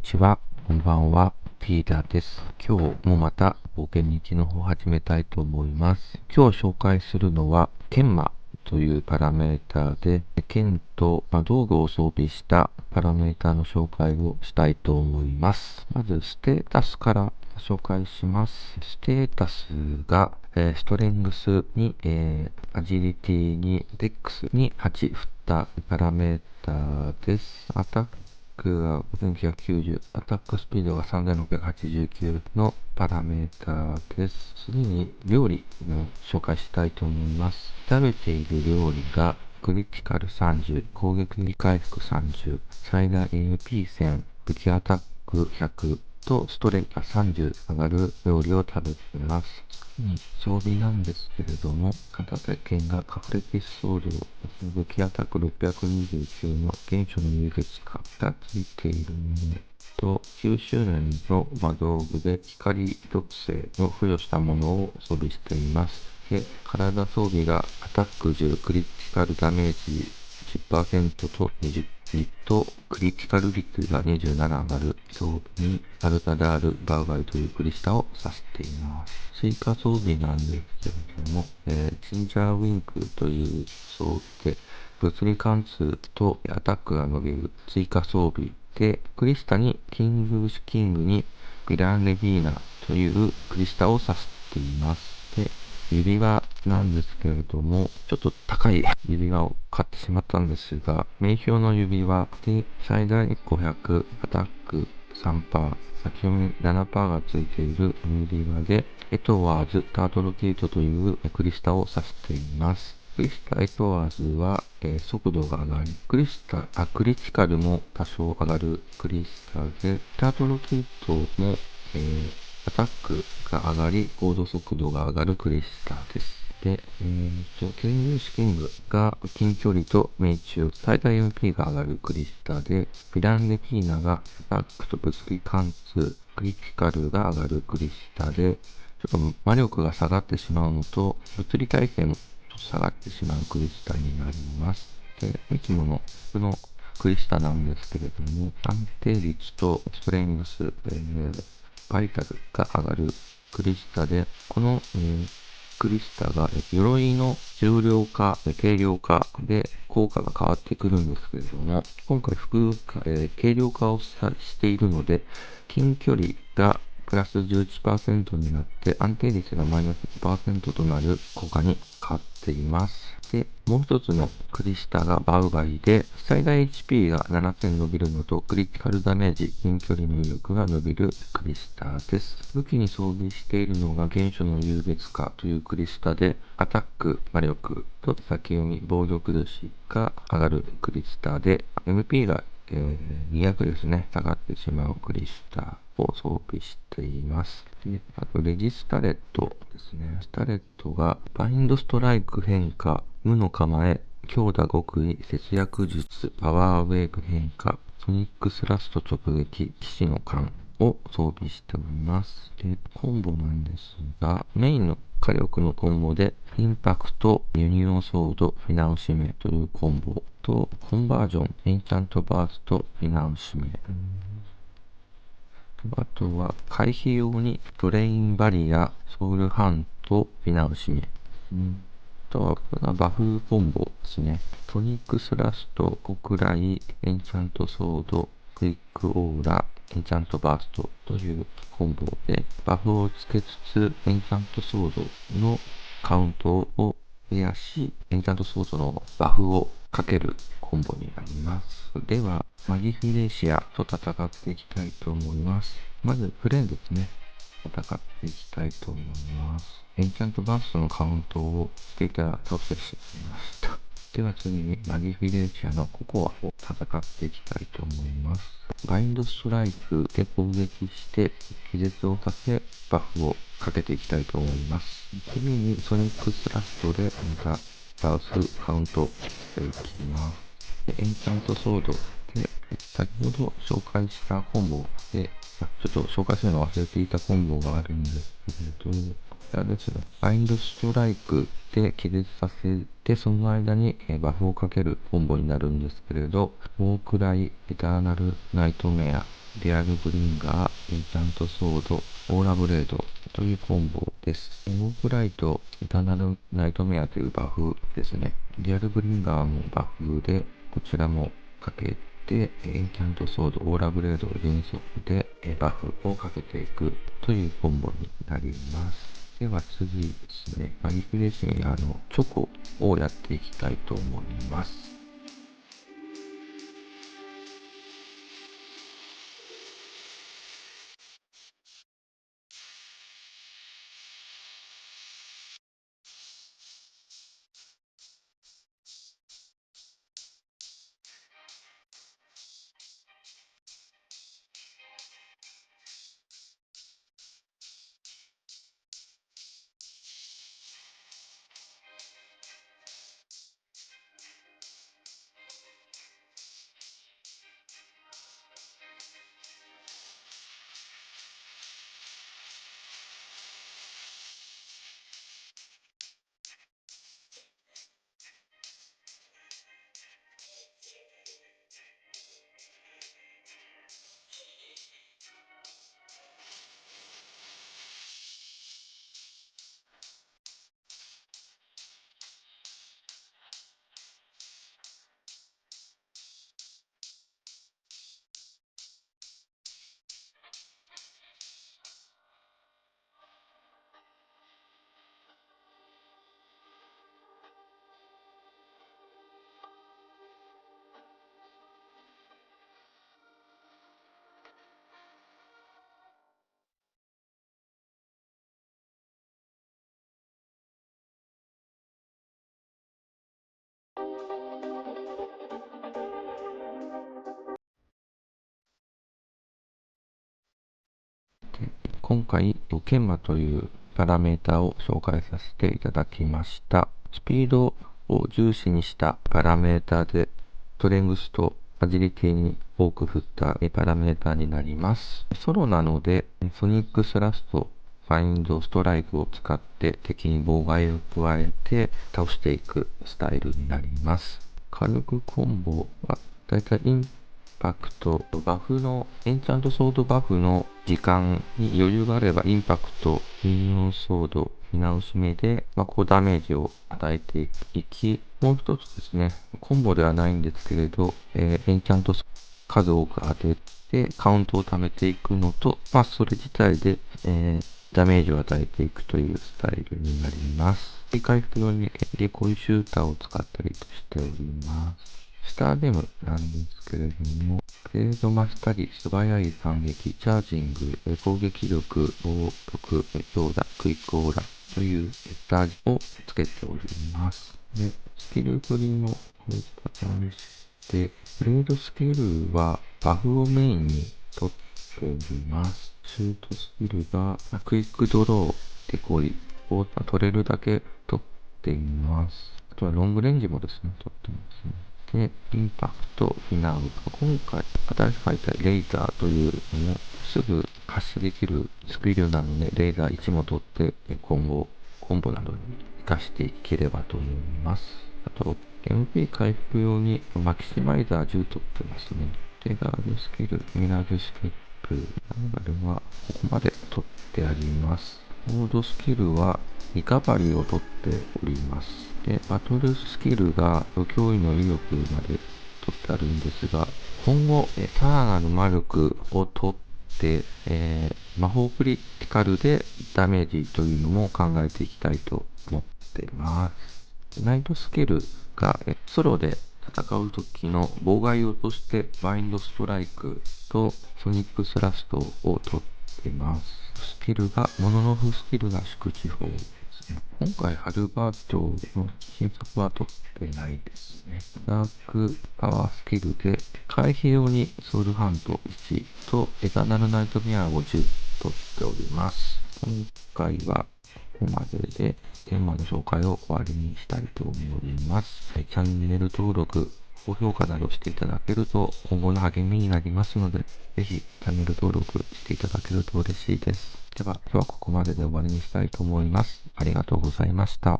ちは、こんばんは、ピーターです。今日もまた冒険日記の方を始めたいと思います。今日紹介するのは、研磨というパラメータで、剣と道具を装備したパラメータの紹介をしたいと思います。まず、ステータスから紹介します。ステータスが、ストレングスに、アジリティに、デックスに8振ったパラメータです。アタックが5990、アタックスピードが3689のパラメータです。次に料理を紹介したいと思います。食べている料理がクリティカル30、攻撃回復30、最大 MP1000、武器アタック100とストレンが30上がる料理を食べています。装備なんですけれども、片手剣が隠れキスソウル、武器アタック629の原初の優越化がついているものと、9周年の道具で光属性を付与したものを装備しています。で、体装備がアタック10、クリティカルダメージ10%と20とクリティカル率が27上がる装備にアルタダール・バウバイというクリスタを指しています。追加装備なんですけれども、ジンジャーウィンクという装備で物理貫通とアタックが伸びる追加装備で、クリスタにキングシュキングにヴィランレビーナというクリスタを指しています。で、指輪なんですけれども、ちょっと高い指輪を買ってしまったんですが、名標の指輪で最大500、アタック3%、先読み7%がついている指輪で、エトワーズ・タートルゲートというクリスタを指しています。クリスタ・エトワーズは、速度が上がり、クリティカルも多少上がるクリスタで、タートルゲートも、アタックが上がり、行動速度が上がるクリスタです。で、ケングシキングが近距離と命中、最大 MP が上がるクリスタで、ヴィランレピーナがアタックと物理貫通、クリティカルが上がるクリスタで、ちょっと魔力が下がってしまうのと、物理耐性も下がってしまうクリスタになります。で、いつもの普通のクリスタなんですけれども、安定率とストレングス、バイタルが上がるクリスタで、この、クリスタが鎧の重量化、軽量化で効果が変わってくるんですけれども、今回軽量化をしているので、近距離がプラス11%になって安定率がマイナス2%となる効果に変わっています。で、もう一つのクリスタがバウバイで、最大 HP が7000伸びるのと、クリティカルダメージ、近距離の威力が伸びるクリスタです。武器に装備しているのが原初の優越化というクリスタで、アタック、魔力と先読み、防御崩しが上がるクリスタで、MP が200ですね、下がってしまうクリスタを装備しています。で、あと、レジスタレットですね。スタレットが、バインドストライク変化、無の構え、強打極意、節約術、パワーウェーブ変化、ソニックスラスト直撃、騎士の勘を装備しております。で、コンボなんですが、メインの火力のコンボで、インパクト、ユニオンソード、フィナウシメというコンボと、コンバージョン、エンチャントバースト、フィナウシメ。あとは、回避用にブレインバリア、ソウルハント、フィナウシメ。あとは、バフコンボですね。トニックスラスト、極雷、エンチャントソード、クイックオーラ、エンチャントバーストというコンボで、バフをつけつつ、エンチャントソードのカウントを増やし、エンチャントソードのバフをかけるコンボになります。では、マギフィレシアと戦っていきたいと思います。まず、フレンですね。戦っていきたいと思います。エンチャントバーストのカウントをしていたら調整してみました。では次にマギフィレンシアのココアを戦っていきたいと思います。バインドストライクで攻撃して気絶をさせバフをかけていきたいと思います。次にソニックスラストでまたバウスカウントしていきます。でエンチャントソードで先ほど紹介したコンボでちょっと紹介するの忘れていたコンボがあるんですけれど、こちらですね。バインドストライクで気絶させて、その間にバフをかけるコンボになるんですけれど、ウォークライ、エターナルナイトメアデアルブリンガー、エンチャントソード、オーラブレードというコンボです。ウォークライト、エターナルナイトメアというバフですね。デアルブリンガーもバフで、こちらもかけて、エンチャントソード、オーラブレードを連続でバフをかけていくというコンボになります。では次ですね、リフレッシュやチョコをやっていきたいと思います。今回、研磨というパラメータを紹介させていただきました。スピードを重視にしたパラメータで、ストレングスとアジリティに多く振ったパラメータになります。ソロなので、ソニックスラスト、ファインド、ストライクを使って敵に妨害を加えて倒していくスタイルになります。火力コンボはだいたいインパクト、バフの、エンチャントソードバフの時間に余裕があれば、インパクト、ミニオンソード、見直し目で、高ダメージを与えていき、もう一つですね、コンボではないんですけれど、エンチャント数多く当てて、カウントを貯めていくのと、それ自体で、ダメージを与えていくというスタイルになります。回復用にデコイシューターを使ったりしております。スターデムなんですけれども、グレード増したり、素早い反撃、チャージング、攻撃力、防力、強打、クイックオーラというスタージをつけております。で、スキル振りのこういう形で、ブレードスキルはバフをメインに取っております。シュートスキルがクイックドロー、デコイを取れるだけ取っています。あとはロングレンジもですね、取ってますね。で、インパクト、フィナウ。今回、新しく書いたレイザーというのも、すぐ発射できるスキルなので、レーザー1も取って、今後、コンボなどに活かしていければと思います。あと、MP 回復用にマキシマイザー10取ってますね。テガードスキル、ミラージュステップ、あれは、ここまで取ってあります。モードスキルは、リカバリーを取っております。で、バトルスキルが脅威の威力まで取ってあるんですが、今後、さらなる魔力を取って、魔法クリティカルでダメージというのも考えていきたいと思っています。ナイトスキルがソロで戦う時の妨害をとしてバインドストライクとソニックスラストを取っています。スキルが、モノノフスキルが宿地砲ですね。今回、ハルバートの新作は取ってないですね。ダークパワースキルで、回避用にソウルハント1とエターナルナイトメアを10取っております。今回はここまでで、テーマの紹介を終わりにしたいと思います。チャンネル登録、高評価などしていただけると今後の励みになりますので、ぜひチャンネル登録していただけると嬉しいです。では、今日はここまでで終わりにしたいと思います。ありがとうございました。